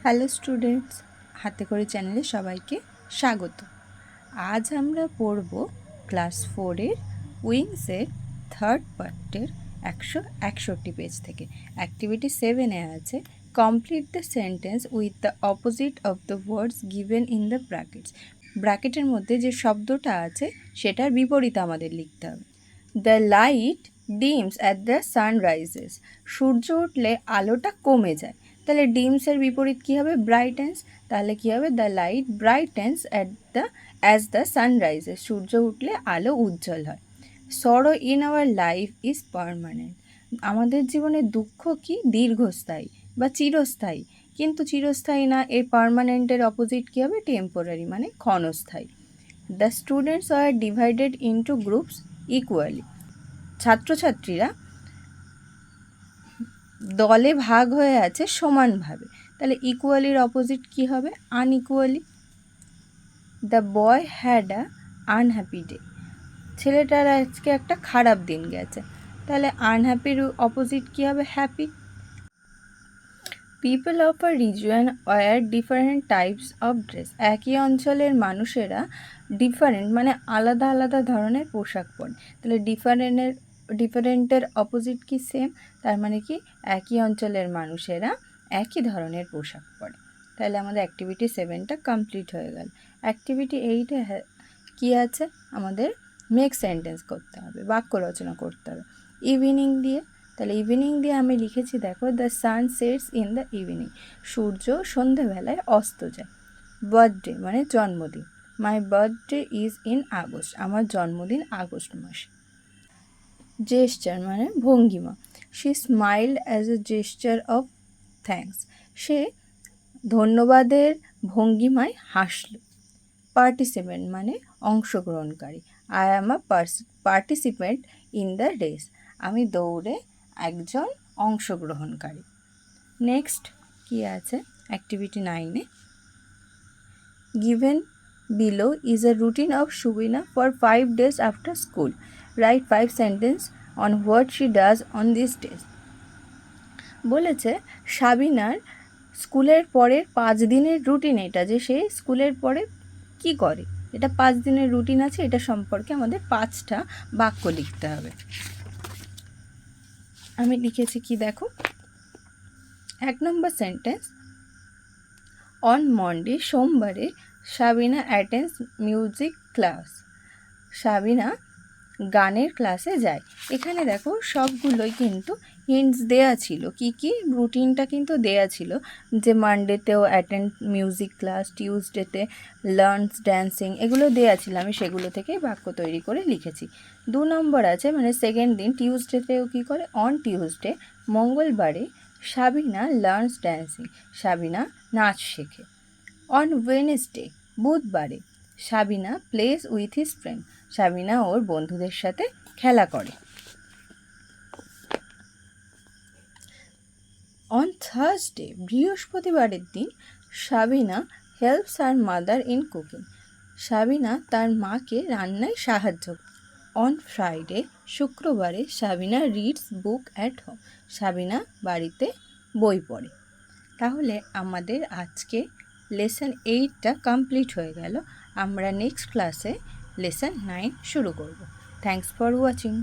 Hello students, হাতে করে চ্যানেলে সবাইকে স্বাগত। আজ আমরা পড়ব ক্লাস 4-এর উইংসের থার্ড পার্টের 161 পেজ থেকে। অ্যাক্টিভিটি 7-এ আছে complete the sentence with the opposite of the words given in the brackets. ব্র্যাকেটের মধ্যে যে শব্দটা আছে সেটার বিপরীত আমাদের লিখতে হবে। The light dims at the sunrises. সূর্য উঠলে আলোটা কমে যায়, তাহলে ডিমসের বিপরীত কী হবে? ব্রাইটেন্স। তাহলে কী হবে? The light brightens as the sunrises. সূর্য উঠলে আলো উজ্জ্বল হয়। Sorrow in our life is permanent. আমাদের জীবনে দুঃখ কি? দীর্ঘস্থায়ী বা চিরস্থায়ী, কিন্তু চিরস্থায়ী না, এর পারমানেন্টের অপোজিট কী হবে? টেম্পোরারি, মানে ক্ষণস্থায়ী। The students are divided into groups equally. ছাত্রছাত্রীরা দলে ভাগ হয়ে আছে সমানভাবে, তাহলে ইকুয়ালির অপোজিট কি হবে? Unequally. The boy had a unhappy day. ছেলেটার আজকে একটা খারাপ দিন গেছে, তাহলে আনহ্যাপির অপোজিট কি হবে? Happy. People of a region wear different types of dress. একই অঞ্চলের মানুষেরা ডিফারেন্ট মানে আলাদা আলাদা ধরনের পোশাক পরে, তাহলে ডিফারেন্টের অপোজিট কি? সেম। তার মানে কি? একই অঞ্চলের মানুষেরা একই ধরনের পোশাক পরে। তাহলে আমাদের অ্যাক্টিভিটি 7টা কমপ্লিট হয়ে গেল। অ্যাক্টিভিটি 8-এ কী আছে? আমাদের মেক সেন্টেন্স করতে হবে, বাক্য রচনা করতে হবে ইভিনিং দিয়ে। তাহলে ইভিনিং দিয়ে আমি লিখেছি, দেখো, the sun sets in the evening. সূর্য সন্ধেবেলায় অস্ত যায়। বার্থডে মানে জন্মদিন। My birthday is in August. আমার জন্মদিন আগস্ট মাসে। জেস্চার মানে ভঙ্গিমা। She smiled as a gesture of thanks. সে ধন্যবাদের ভঙ্গিমায় হাসল। পার্টিসিপেন্ট মানে অংশগ্রহণকারী। I am a participant in the race. আমি দৌড়ে একজন অংশগ্রহণকারী। নেক্সট কি আছে? অ্যাক্টিভিটি 9-এ given below is a routine of Subina for 5 days after school. Right 5 sentence on what she does on this days. বলেছে সাবিনার স্কুলের পরের 5 দিনের রুটিন এটা, যে সে স্কুলের পরে কি করে, এটা 5 দিনের রুটিন আছে, এটা সম্পর্কে আমাদের 5টা বাক্য লিখতে হবে। আমি লিখেছি কি দেখো, 1 নম্বর সেন্টেন্স অন মন্ডে, সোমবারে Sabina attends music class. Sabina গানের ক্লাসে যায়। এখানে দেখো সবগুলোই কিন্তু হিন্টস দেয়া ছিল, কি কি রুটিনটা কিন্তু দেয়া ছিল, যে মানডেতেও অ্যাটেন্ড মিউজিক ক্লাস, টিউসডেতে লার্নস ড্যান্সিং, এগুলো দেয়া ছিল। আমি সেগুলো থেকে বাক্য তৈরি করে লিখেছি। 2 নম্বর আছে মানে সেকেন্ড দিন, টিউসডেতেও কী করে? অন টিউসডে মঙ্গলবারে সাবিনা লার্নস ড্যান্সিং। সাবিনা নাচ শেখে। অন ওয়েডনেসডে বুধবারে Sabina plays with his friend. Sabina ওর বন্ধুদের সাথে খেলা করে। অন থার্সডে বৃহস্পতিবারের দিন Sabina helps her mother in cooking. Sabina তার মাকে রান্নায় সাহায্য করে। অন ফ্রাইডে শুক্রবারে Sabina reads book at home. Sabina বাড়িতে বই পড়ে। তাহলে আমাদের আজকে লেসন 8টা কমপ্লিট হয়ে গেল। আমরা নেক্সট ক্লাসে লেসন 9 শুরু করব। Thanks for watching.